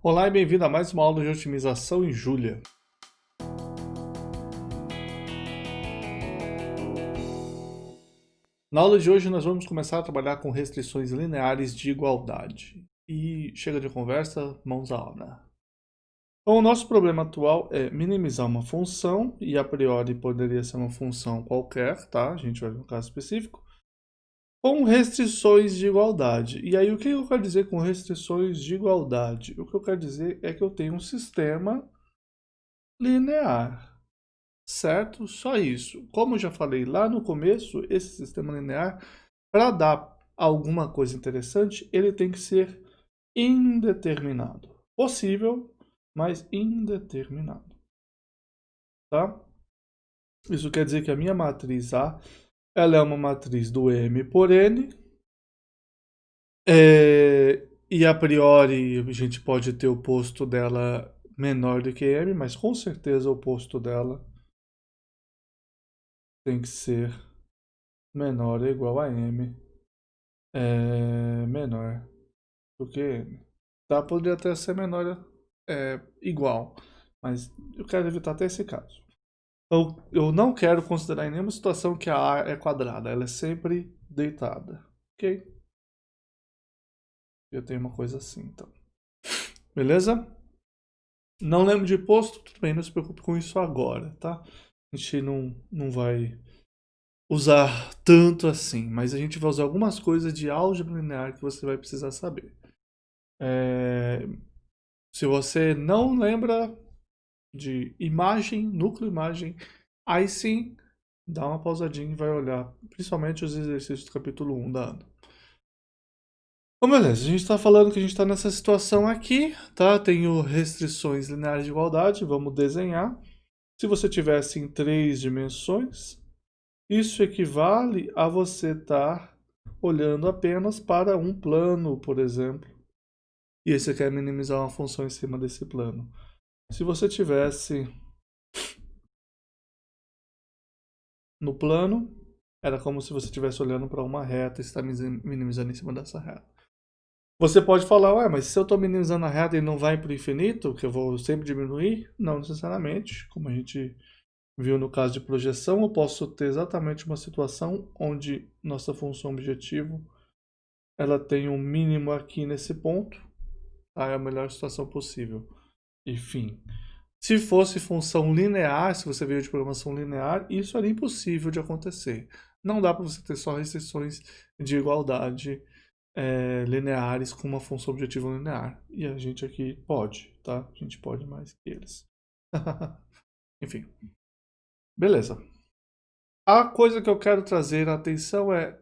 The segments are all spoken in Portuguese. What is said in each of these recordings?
Olá e bem-vindo a mais uma aula de otimização em Julia. Na aula de hoje nós vamos começar a trabalhar com restrições lineares de igualdade. E chega de conversa, mãos à obra. Então, o nosso problema atual é minimizar uma função, e a priori poderia ser uma função qualquer, tá? A gente vai ver um caso específico, com restrições de igualdade. E aí, o que eu quero dizer com restrições de igualdade? O que eu quero dizer é que eu tenho um sistema linear. Certo? Só isso. Como eu já falei lá no começo, esse sistema linear, para dar alguma coisa interessante, ele tem que ser indeterminado. Possível, mas indeterminado. Tá? Isso quer dizer que a minha matriz A, ela é uma matriz do M por N, e a priori a gente pode ter o posto dela menor do que M, mas com certeza o posto dela tem que ser menor ou igual a M. Menor do que M. Tá? Poderia até ser menor, igual, mas eu quero evitar até esse caso. Então, eu não quero considerar em nenhuma situação que a A é quadrada, ela é sempre deitada, ok? Eu tenho uma coisa assim, então. Beleza? Não lembro de posto, tudo bem, não se preocupe com isso agora, tá? A gente não vai usar tanto assim, mas a gente vai usar algumas coisas de álgebra linear que você vai precisar saber. Se você não lembra de imagem, núcleo imagem, aí sim dá uma pausadinha e vai olhar, principalmente os exercícios do capítulo 1 da Ana. Bom, beleza, a gente está falando que a gente está nessa situação aqui, tá? Tenho restrições lineares de igualdade, vamos desenhar. Se você tivesse em 3 dimensões, isso equivale a você estar olhando apenas para um plano, por exemplo. E aí você quer minimizar uma função em cima desse plano. Se você tivesse no plano, era como se você estivesse olhando para uma reta e está minimizando em cima dessa reta. Você pode falar, ué, mas se eu estou minimizando a reta e não vai para o infinito, que eu vou sempre diminuir? Não necessariamente. Como a gente viu no caso de projeção, eu posso ter exatamente uma situação onde nossa função objetivo ela tem um mínimo aqui nesse ponto, tá? É a melhor situação possível. Enfim, se fosse função linear, se você veio de programação linear, isso era impossível de acontecer. Não dá para você ter só restrições de igualdade lineares com uma função objetiva linear. E a gente aqui pode, tá? A gente pode mais que eles. Enfim, beleza. A coisa que eu quero trazer a atenção é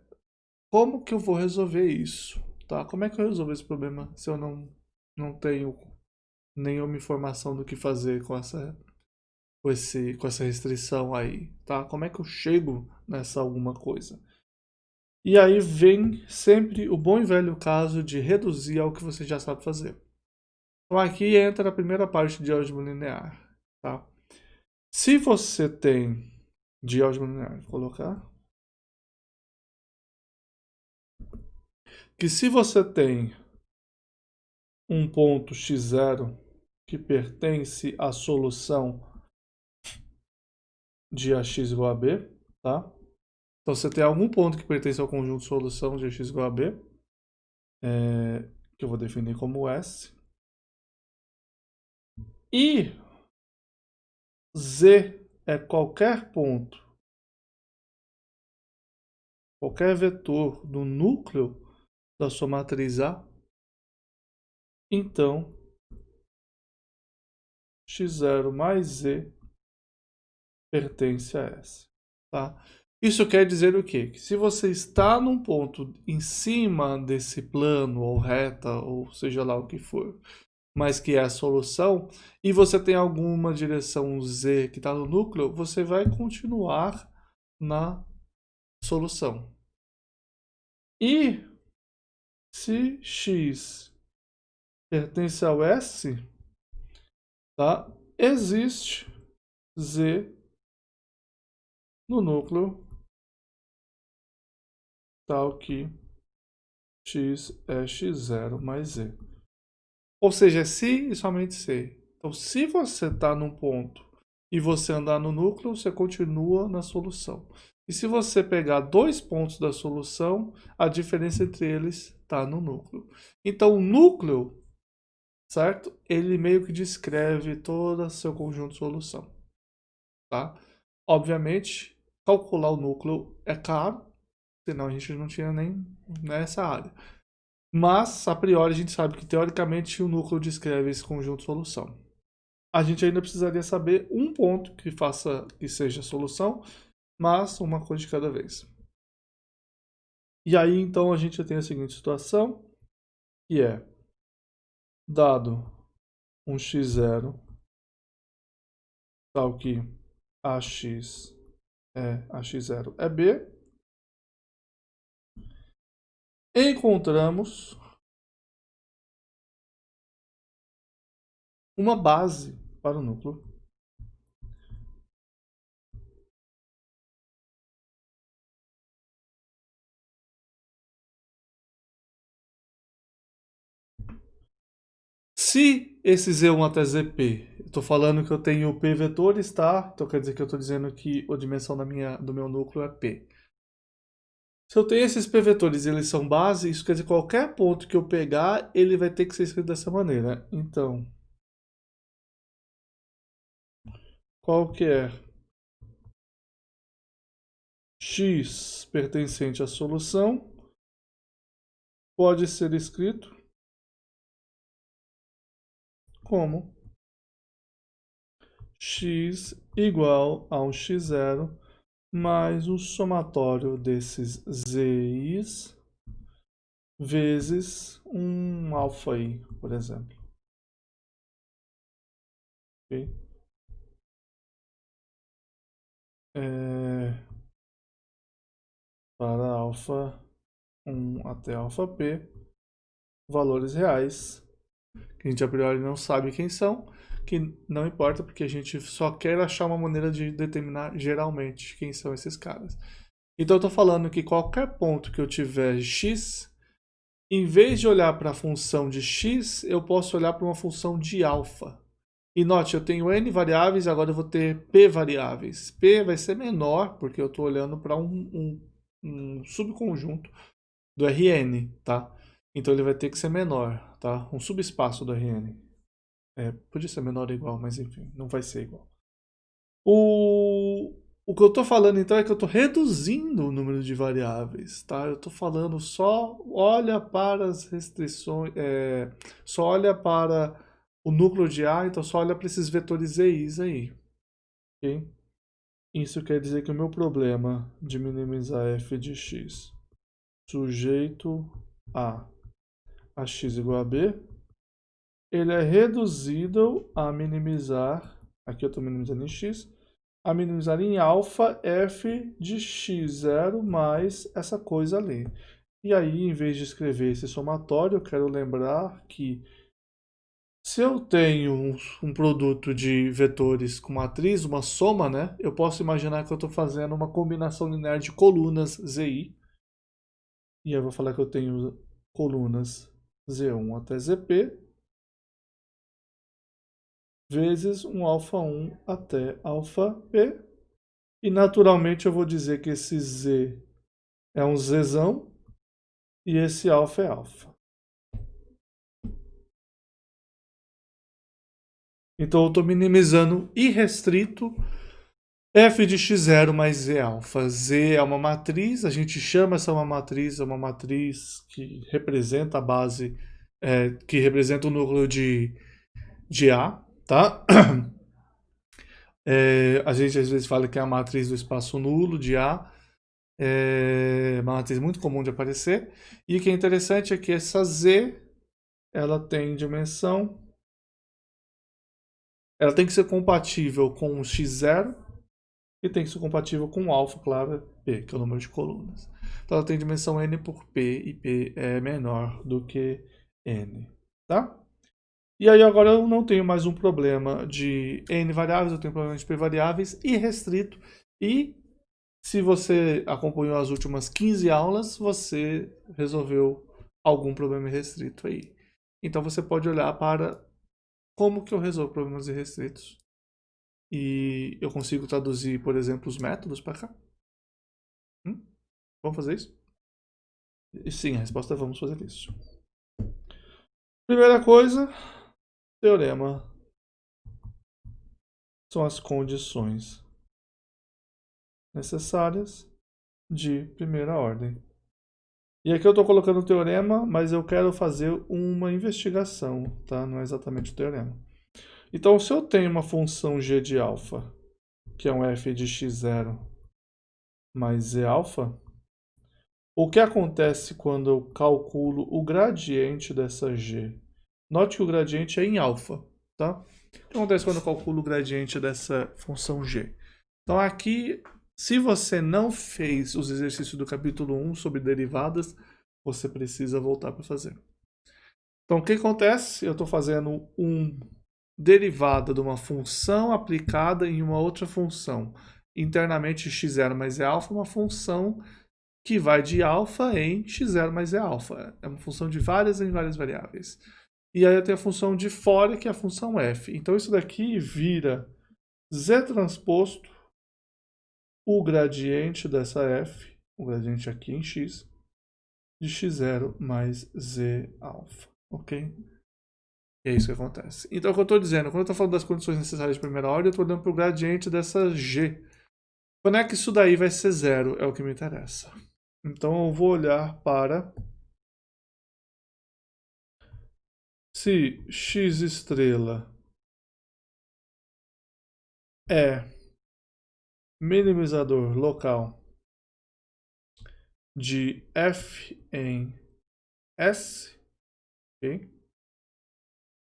como que eu vou resolver isso, tá? Como é que eu resolvo esse problema se eu não tenho nenhuma informação do que fazer com essa restrição aí, tá? Como é que eu chego nessa alguma coisa? E aí vem sempre o bom e velho caso de reduzir ao que você já sabe fazer. Então aqui entra a primeira parte de álgebra linear, tá? Se você tem de álgebra linear, vou colocar que se você tem um ponto x0 que pertence à solução de ax igual a b, tá? Então você tem algum ponto que pertence ao conjunto de solução de ax igual a b, que eu vou definir como S. E Z é qualquer ponto, qualquer vetor do núcleo da sua matriz A, então x0 mais Z pertence a S. Tá? Isso quer dizer o quê? Que se você está num ponto em cima desse plano, ou reta, ou seja lá o que for, mas que é a solução, e você tem alguma direção Z que está no núcleo, você vai continuar na solução. E se x pertence ao S, tá? Existe Z no núcleo tal que x é x0 mais Z. Ou seja, é se e somente se. Então, se você está num ponto e você andar no núcleo, você continua na solução. E se você pegar dois pontos da solução, a diferença entre eles está no núcleo. Então, o núcleo, certo? Ele meio que descreve todo o seu conjunto de solução, tá? Obviamente, calcular o núcleo é caro, senão a gente não tinha nem nessa área. Mas, a priori, a gente sabe que, teoricamente, o núcleo descreve esse conjunto de solução. A gente ainda precisaria saber um ponto que seja a solução, mas uma coisa de cada vez. E aí, então, a gente tem a seguinte situação, que é, dado um x0, tal que ax ax0 é b, encontramos uma base para o núcleo. Se esse Z1 até ZP, eu estou falando que eu tenho P vetores, tá? Então quer dizer que eu estou dizendo que a dimensão do meu núcleo é P. Se eu tenho esses P vetores e eles são base, isso quer dizer que qualquer ponto que eu pegar, ele vai ter que ser escrito dessa maneira. Então, qualquer x pertencente à solução pode ser escrito como x igual a um x0 mais o somatório desses zi's vezes um alfa i, por exemplo. Okay? Para alfa 1 até alfa p, valores reais, que a gente a priori não sabe quem são, que não importa porque a gente só quer achar uma maneira de determinar geralmente quem são esses caras. Então eu estou falando que qualquer ponto que eu tiver x, em vez de olhar para a função de x, eu posso olhar para uma função de alfa. E note, eu tenho n variáveis, agora eu vou ter p variáveis. P vai ser menor, porque eu estou olhando para um subconjunto do Rn, tá? Então ele vai ter que ser menor, tá? Um subespaço do Rn. Podia ser menor ou igual, mas enfim, não vai ser igual. O que eu estou falando então é que eu estou reduzindo o número de variáveis, tá? Eu estou falando só olha para as restrições, só olha para o núcleo de A, então só olha para esses vetores EIs aí, ok? Isso quer dizer que o meu problema de minimizar f de x sujeito a x igual a b, ele é reduzido a minimizar, aqui eu estou minimizando em x, a minimizar em alfa f de x0 mais essa coisa ali. E aí, em vez de escrever esse somatório, eu quero lembrar que se eu tenho um produto de vetores com matriz, uma soma, né? Eu posso imaginar que eu estou fazendo uma combinação linear de colunas ZI. E eu vou falar que eu tenho colunas Z1 até ZP vezes um alfa 1 até alfa P. E naturalmente eu vou dizer que esse Z é um Zzão e esse alfa é alfa. Então eu estou minimizando irrestrito f de x0 mais z alfa. Z é uma matriz, a gente chama essa uma matriz que representa a base, que representa o núcleo de A, tá? A gente às vezes fala que é a matriz do espaço nulo de A, é uma matriz muito comum de aparecer. E o que é interessante é que essa Z, ela tem dimensão, ela tem que ser compatível com o x0 e tem que ser compatível com o alfa, claro, P, que é o número de colunas. Então ela tem dimensão n por P e P é menor do que n, tá? E aí agora eu não tenho mais um problema de n variáveis, eu tenho um problema de p variáveis irrestrito. E se você acompanhou as últimas 15 aulas, você resolveu algum problema irrestrito aí. Então você pode olhar para como que eu resolvo problemas irrestritos. E eu consigo traduzir, por exemplo, os métodos para cá. Vamos fazer isso? E sim, a resposta é vamos fazer isso. Primeira coisa, teorema são as condições necessárias de primeira ordem. E aqui eu estou colocando o teorema, mas eu quero fazer uma investigação, tá? Não é exatamente o teorema. Então, se eu tenho uma função g de alfa, que é um f de x0 mais z alfa, o que acontece quando eu calculo o gradiente dessa g? Note que o gradiente é em alfa, tá? O que acontece quando eu calculo o gradiente dessa função g? Então aqui, se você não fez os exercícios do capítulo 1 sobre derivadas, você precisa voltar para fazer. Então o que acontece? Eu estou fazendo uma derivada de uma função aplicada em uma outra função. Internamente x0 mais e alfa é uma função que vai de alfa em x0 mais e alfa. É uma função de várias em várias variáveis. E aí eu tenho a função de fora, que é a função f. Então isso daqui vira z transposto o gradiente dessa f, o gradiente aqui em x, de x0 mais z alfa, ok? E é isso que acontece. Então, o que eu estou dizendo, quando eu estou falando das condições necessárias de primeira ordem, eu estou olhando para o gradiente dessa g. Quando é que isso daí vai ser zero? É o que me interessa. Então, eu vou olhar para se x estrela é minimizador local de f em S, ok?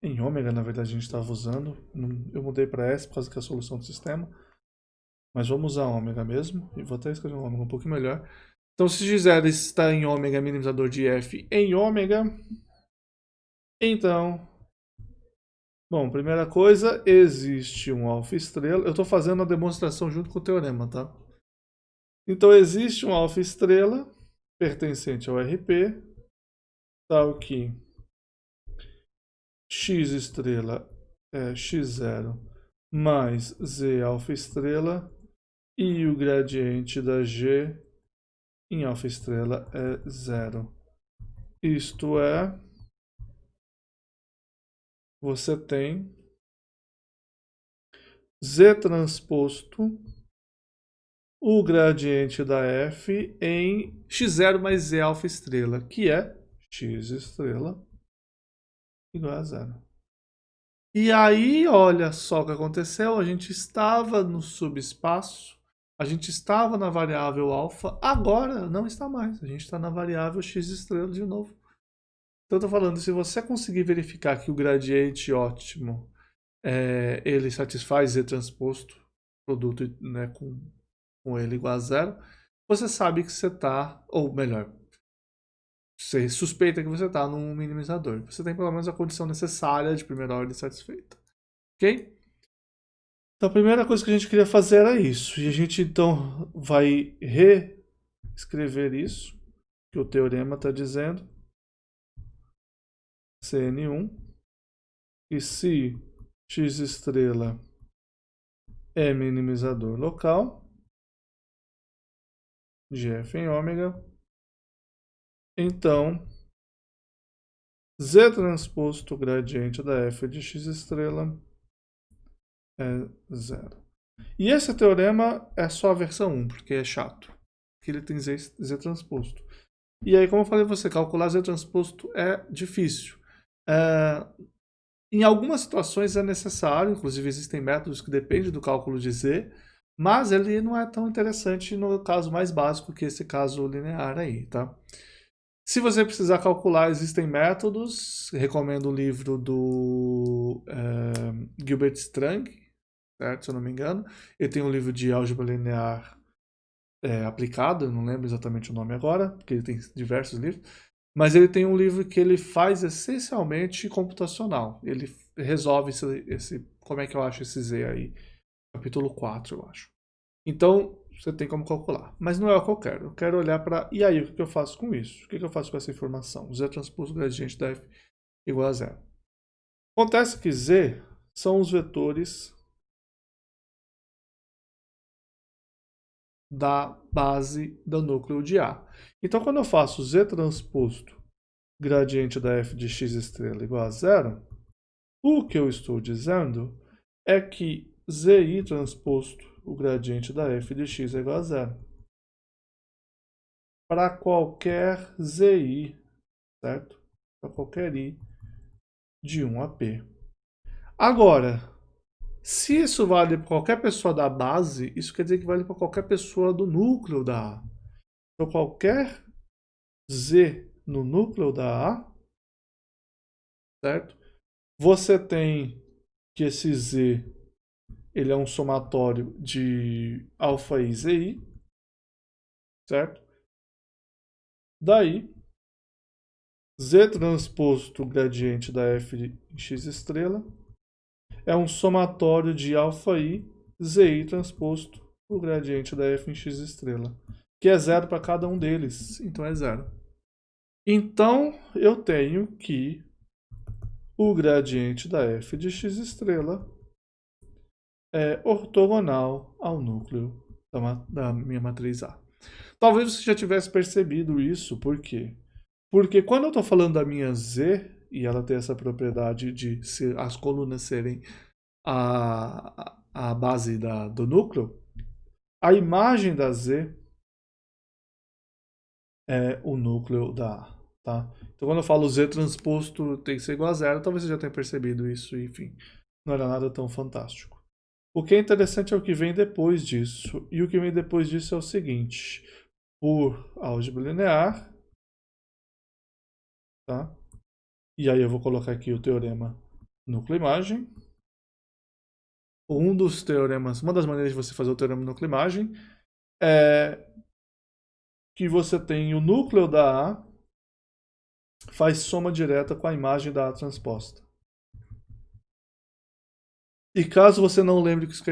Em ômega, na verdade, a gente estava usando. Eu mudei para S por causa que é a solução do sistema. Mas vamos usar ômega mesmo. E vou até escrever um ômega um pouquinho melhor. Então, se x0 está em ômega, minimizador de f em ômega, então... Bom, primeira coisa, existe um alfa estrela. Eu estou fazendo a demonstração junto com o teorema, tá? Então, existe um alfa estrela pertencente ao RP, tal que x estrela é x0 mais z alfa estrela e o gradiente da g em alfa estrela é zero. Isto é, você tem z transposto o gradiente da f em x0 mais z alfa estrela, que é x estrela igual a zero. E aí, olha só o que aconteceu, a gente estava no subespaço, a gente estava na variável alfa, agora não está mais, a gente está na variável x estrela de novo. Então eu estou falando, se você conseguir verificar que o gradiente ótimo, ele satisfaz z transposto, produto, né, com ele igual a zero, você sabe que você está, ou melhor, você suspeita que você está num minimizador. Você tem pelo menos a condição necessária de primeira ordem satisfeita. Ok? Então a primeira coisa que a gente queria fazer era isso. E a gente então vai reescrever isso, que o teorema está dizendo. Cn1. E se x estrela é minimizador local de f em ômega, então z transposto gradiente da f de x estrela é zero. E esse teorema é só a versão 1, porque é chato, que ele tem z transposto. E aí, como eu falei, você calcular z transposto é difícil. Em algumas situações é necessário, inclusive existem métodos que dependem do cálculo de z, mas ele não é tão interessante no caso mais básico que esse caso linear aí, tá? Se você precisar calcular, existem métodos. Recomendo o livro do Gilbert Strang, certo? Se eu não me engano. Ele tem um livro de álgebra linear aplicado, não lembro exatamente o nome agora, porque ele tem diversos livros. Mas ele tem um livro que ele faz essencialmente computacional. Ele resolve como é que eu acho esse z aí. Capítulo 4, eu acho. Então, você tem como calcular. Mas não é o que eu quero. Eu quero olhar para... E aí, o que eu faço com isso? O que eu faço com essa informação? Z transposto gradiente da f igual a zero. Acontece que z são os vetores da base do núcleo de A. Então, quando eu faço z transposto gradiente da f de x estrela igual a zero, o que eu estou dizendo é que zi transposto o gradiente da f de x é igual a zero. Para qualquer zi, certo? Para qualquer i de 1 a p. Agora, se isso vale para qualquer pessoa da base, isso quer dizer que vale para qualquer pessoa do núcleo da A. Então, qualquer z no núcleo da A, certo? Você tem que esse z ele é um somatório de alfa i zi, certo? Daí, z transposto gradiente da f de x estrela é um somatório de alfa i zi transposto o gradiente da f em x estrela, que é zero para cada um deles, então é zero. Então, eu tenho que o gradiente da f de x estrela é ortogonal ao núcleo da minha matriz A. Talvez você já tivesse percebido isso, por quê? Porque quando eu estou falando da minha Z, e ela tem essa propriedade de as colunas serem a base do núcleo, a imagem da Z é o núcleo da A. Tá? Então quando eu falo Z transposto tem que ser igual a zero, talvez você já tenha percebido isso, enfim, não era nada tão fantástico. O que é interessante é o que vem depois disso. E o que vem depois disso é o seguinte. Por álgebra linear, tá? E aí eu vou colocar aqui o teorema núcleo-imagem. Um dos teoremas, uma das maneiras de você fazer o teorema núcleo-imagem é que você tem o núcleo da A faz soma direta com a imagem da A transposta. E caso você não lembre o que isso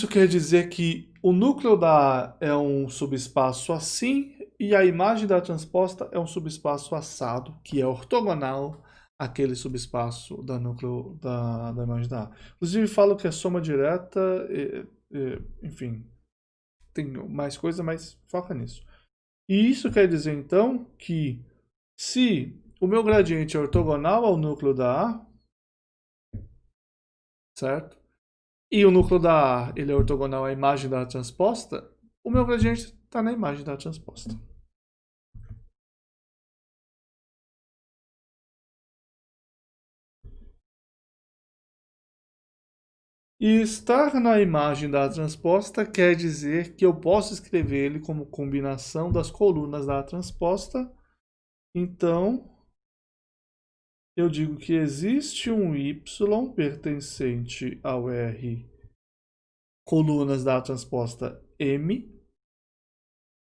quer dizer que o núcleo da A é um subespaço assim e a imagem da transposta é um subespaço assado, que é ortogonal àquele subespaço da núcleo da imagem da A. Inclusive falo que é soma direta, enfim, tem mais coisa, mas foca nisso. E isso quer dizer então que se o meu gradiente é ortogonal ao núcleo da A, certo? E o núcleo da A ele é ortogonal à imagem da transposta, o meu gradiente está na imagem da transposta. E estar na imagem da transposta quer dizer que eu posso escrever ele como combinação das colunas da transposta. Então, eu digo que existe um y pertencente ao R colunas da transposta M,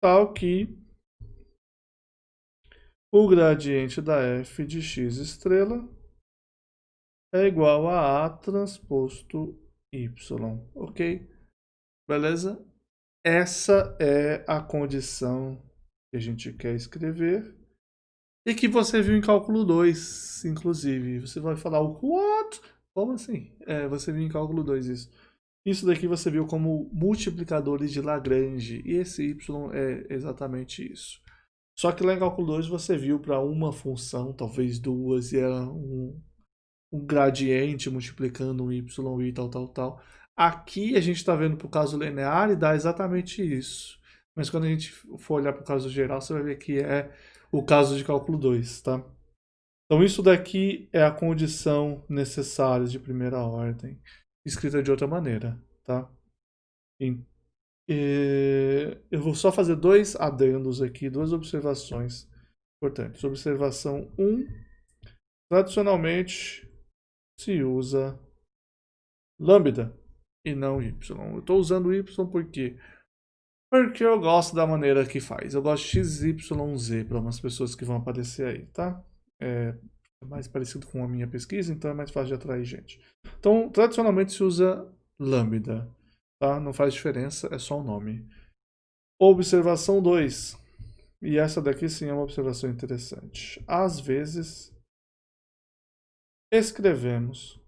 tal que o gradiente da f de x estrela é igual a transposto y, ok? Beleza? Essa é a condição que a gente quer escrever e que você viu em cálculo 2, inclusive. Você vai falar, what? Como assim? Você viu em cálculo 2 isso. Isso daqui você viu como multiplicadores de Lagrange, e esse y é exatamente isso. Só que lá em cálculo 2 você viu para uma função, talvez duas, e era um gradiente multiplicando um y e tal. Aqui a gente está vendo para o caso linear e dá exatamente isso. Mas quando a gente for olhar para o caso geral, você vai ver que é o caso de cálculo 2, tá? Então isso daqui é a condição necessária de primeira ordem, escrita de outra maneira, tá? Eu vou só fazer dois adendos aqui, duas observações importantes. Observação 1, tradicionalmente se usa lambda e não y. Eu estou usando y por quê? Porque eu gosto da maneira que faz. Eu gosto de XYZ para umas pessoas que vão aparecer aí, tá? É mais parecido com a minha pesquisa, então é mais fácil de atrair gente. Então, tradicionalmente se usa lambda, tá? Não faz diferença, é só o nome. Observação 2. E essa daqui sim é uma observação interessante. Às vezes, escrevemos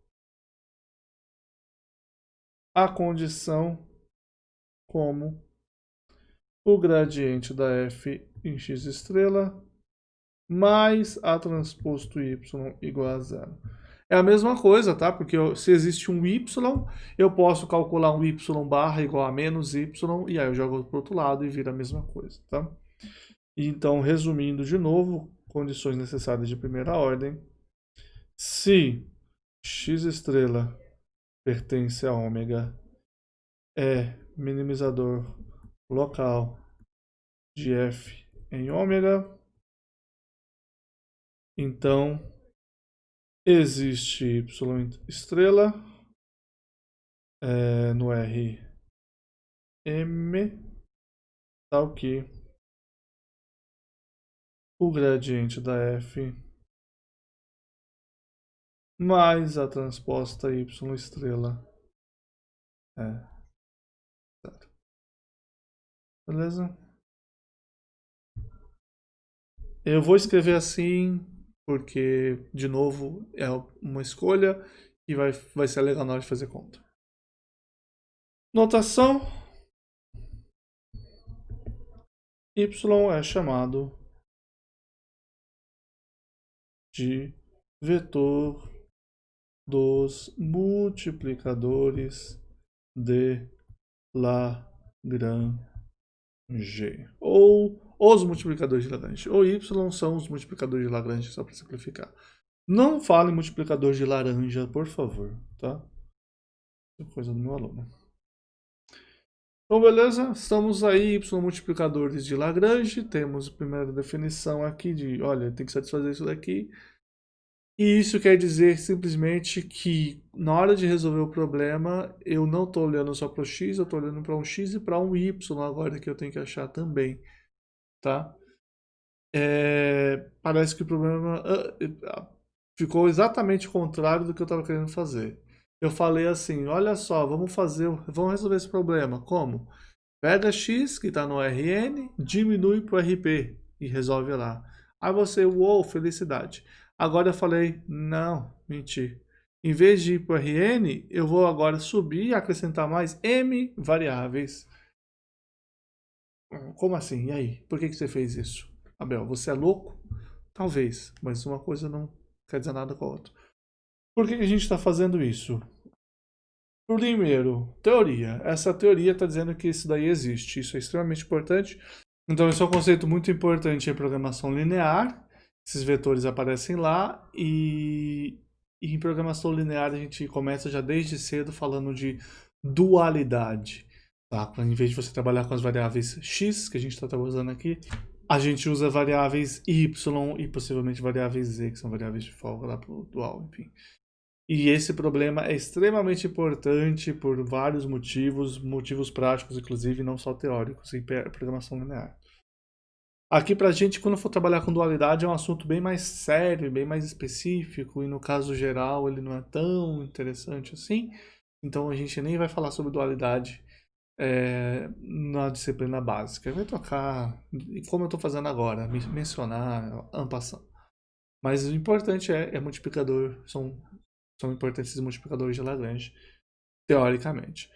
a condição como o gradiente da f em x estrela mais a transposto y igual a zero. É a mesma coisa, tá? Porque se existe um y, eu posso calcular um y barra igual a menos y, e aí eu jogo para o outro lado e vira a mesma coisa, tá? Então, resumindo de novo, condições necessárias de primeira ordem. Se x estrela pertence a ômega, é minimizador local de f em ômega, então existe y estrela no Rm, tal que o gradiente da f mais a transposta y estrela é zero. Beleza? Eu vou escrever assim porque, de novo, é uma escolha e vai ser legal na hora de fazer conta. Notação: y é chamado de vetor dos multiplicadores de Lagrange, ou os multiplicadores de Lagrange, ou y são os multiplicadores de Lagrange, só para simplificar. Não fale multiplicador de laranja, por favor, tá? É coisa do meu aluno. Então, beleza? Estamos aí, y multiplicadores de Lagrange. Temos a primeira definição aqui de, olha, tem que satisfazer isso daqui. E isso quer dizer simplesmente que na hora de resolver o problema, eu não estou olhando só para o x, eu estou olhando para um x e para um y agora que eu tenho que achar também, tá? Parece que o problema ficou exatamente o contrário do que eu estava querendo fazer. Eu falei assim, olha só, vamos resolver esse problema. Como? Pega x, que está no Rn, diminui para o Rp e resolve lá. Aí você, uou, felicidade. Agora eu falei, não, mentir. Em vez de ir para o Rn, eu vou agora subir e acrescentar mais m variáveis. Como assim? E aí? Por que você fez isso? Abel, você é louco? Talvez, mas uma coisa não quer dizer nada com a outra. Por que a gente está fazendo isso? Primeiro, teoria. Essa teoria está dizendo que isso daí existe. Isso é extremamente importante. Então, esse é um conceito muito importante em programação linear. Esses vetores aparecem lá e em programação linear a gente começa já desde cedo falando de dualidade. Tá? Em vez de você trabalhar com as variáveis x, que a gente está usando aqui, a gente usa variáveis y e possivelmente variáveis z, que são variáveis de folga lá para o dual, enfim. E esse problema é extremamente importante por vários motivos práticos, inclusive, não só teóricos, em programação linear. Aqui pra gente, quando for trabalhar com dualidade, é um assunto bem mais sério, bem mais específico, e no caso geral ele não é tão interessante assim, então a gente nem vai falar sobre dualidade na disciplina básica. Vai tocar, como eu estou fazendo agora, mencionar en passant. Mas o importante é multiplicador, são importantes esses multiplicadores de Lagrange, teoricamente.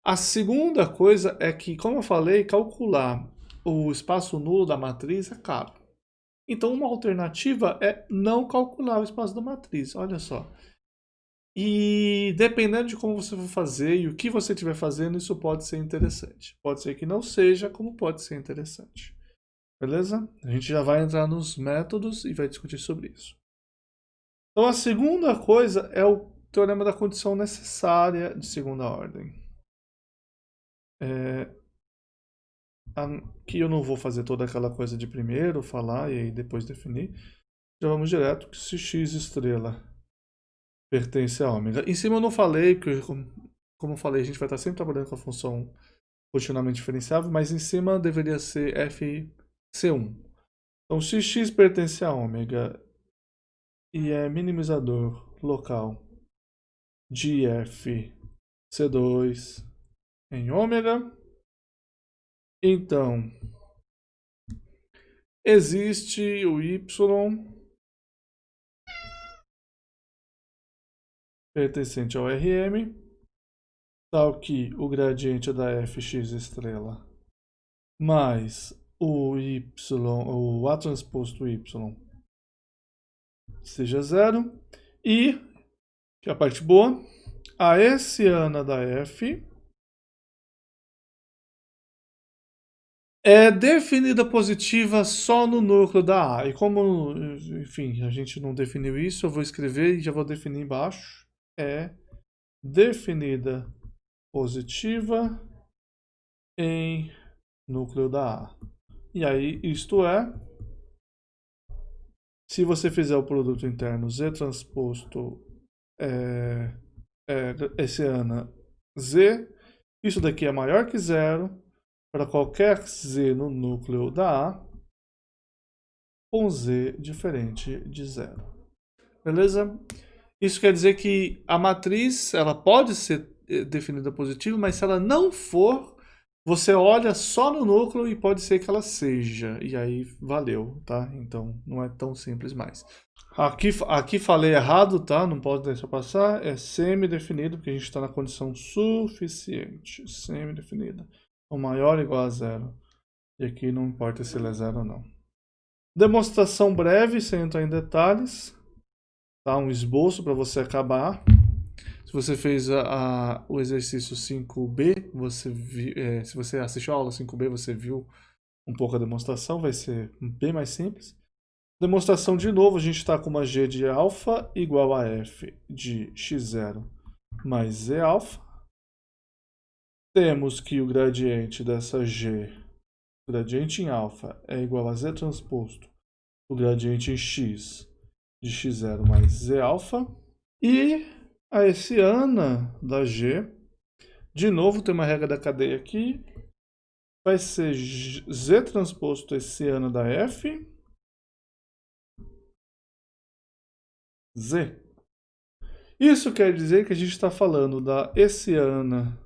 A segunda coisa é que, como eu falei, calcular o espaço nulo da matriz é caro. Então, uma alternativa é não calcular o espaço da matriz. Olha só. E dependendo de como você for fazer e o que você estiver fazendo, isso pode ser interessante. Pode ser que não seja, como pode ser interessante. Beleza? A gente já vai entrar nos métodos e vai discutir sobre isso. Então, a segunda coisa é o teorema da condição necessária de segunda ordem. Aqui eu não vou fazer toda aquela coisa de primeiro falar e aí depois definir. Já vamos direto que se x estrela pertence a ômega. Em cima eu não falei, porque como eu falei, a gente vai estar sempre trabalhando com a função continuamente diferenciável, mas em cima deveria ser fc1. Então, se x pertence a ômega e é minimizador local de fc2 em ômega, então existe o y pertencente ao RM, tal que o gradiente da fx estrela mais o y, o A transposto y seja zero, e, que é a parte boa, a hessiana da f é definida positiva só no núcleo da A. E como, enfim, a gente não definiu isso, eu vou escrever e já vou definir embaixo. É definida positiva em núcleo da A. E aí, isto é, se você fizer o produto interno Z transposto hessiana Z, isso daqui é maior que zero para qualquer Z no núcleo da A com Z diferente de zero. Beleza? Isso quer dizer que a matriz ela pode ser definida positiva, mas se ela não for, você olha só no núcleo e pode ser que ela seja. E aí valeu, tá? Então não é tão simples mais. Aqui falei errado, tá? Não pode deixar passar. É semi-definido, porque a gente está na condição suficiente. Semi-definida. O maior ou igual a zero. E aqui não importa se ele é zero ou não. Demonstração breve, sem entrar em detalhes. Tá? Um esboço para você acabar. Se você fez o exercício 5B, se você assistiu a aula 5B, você viu um pouco a demonstração, vai ser bem mais simples. Demonstração de novo, a gente está com uma g de alfa igual a f de x0 mais z alfa. Temos que o gradiente dessa g, o gradiente em alfa, é igual a z transposto, o gradiente em x de x0 mais z alfa. E a hessiana da g, de novo tem uma regra da cadeia aqui, vai ser z transposto hessiana da f, z. Isso quer dizer que a gente está falando da hessiana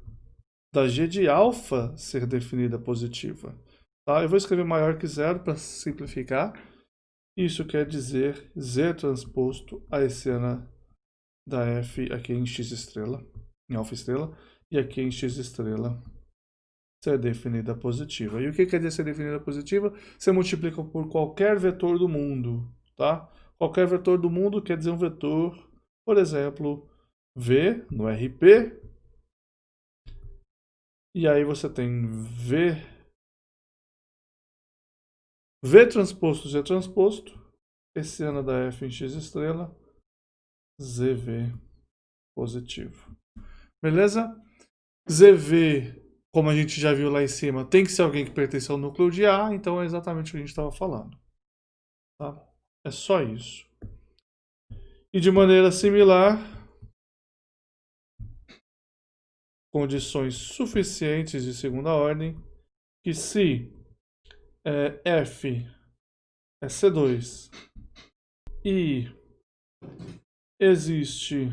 da g de alfa ser definida positiva. Tá? Eu vou escrever maior que zero para simplificar. Isso quer dizer z transposto a hessiana da f aqui em x estrela, em alfa estrela, e aqui em x estrela ser definida positiva. E o que quer dizer ser definida positiva? Você multiplica por qualquer vetor do mundo, tá? Qualquer vetor do mundo quer dizer um vetor, por exemplo, v no RP, e aí você tem v transposto Z transposto, hessiana da f em x estrela, ZV positivo. Beleza? ZV, como a gente já viu lá em cima, tem que ser alguém que pertence ao núcleo de A, então é exatamente o que a gente estava falando. Tá? É só isso. E de maneira similar, condições suficientes de segunda ordem, que se F é C2 e existe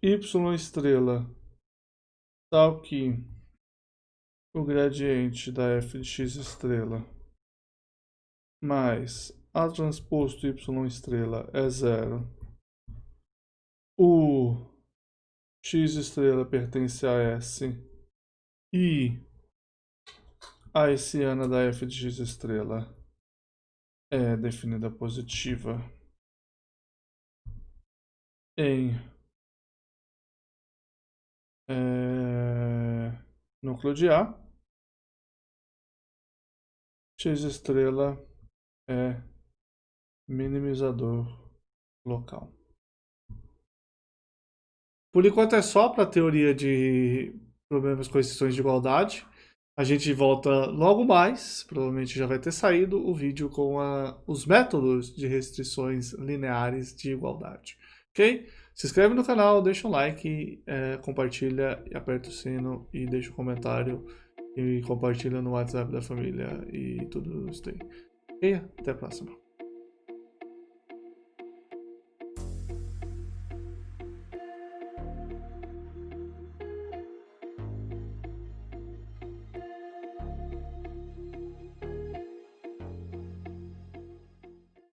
Y estrela tal que o gradiente da f de x estrela mais A transposto Y estrela é zero, o x estrela pertence a S e a hessiana da f de x estrela é definida positiva em núcleo de A, x estrela é minimizador local. Por enquanto é só para a teoria de problemas com restrições de igualdade. A gente volta logo mais, provavelmente já vai ter saído o vídeo com os métodos de restrições lineares de igualdade. Ok? Se inscreve no canal, deixa um like, compartilha, aperta o sino e deixa um comentário e compartilha no WhatsApp da família e tudo isso aí. Ok? Até a próxima.